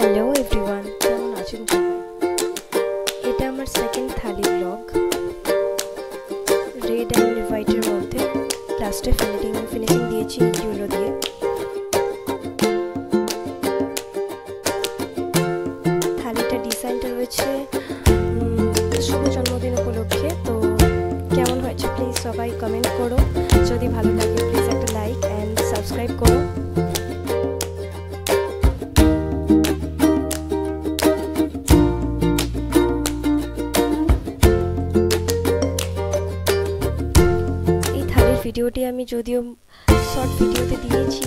Hello everyone, কেমন আছেন সবাই? এটা আমার second thali blog. Red and হোয়াইটের মধ্যে লাস্টে ফিনিশিং দিয়েছি ইয়েলো দিয়ে। থালিটা ডিজাইনটা রয়েছে শুভ জন্মদিন উপলক্ষে। তো কেমন হয়েছে প্লিজ সবাই কমেন্ট করো। যদি ভালো লাগে প্লিজ একটা লাইক অ্যান্ড সাবস্ক্রাইব করো। ভিডিওটি আমি যদিও শর্ট ভিডিওতে দিয়েছি,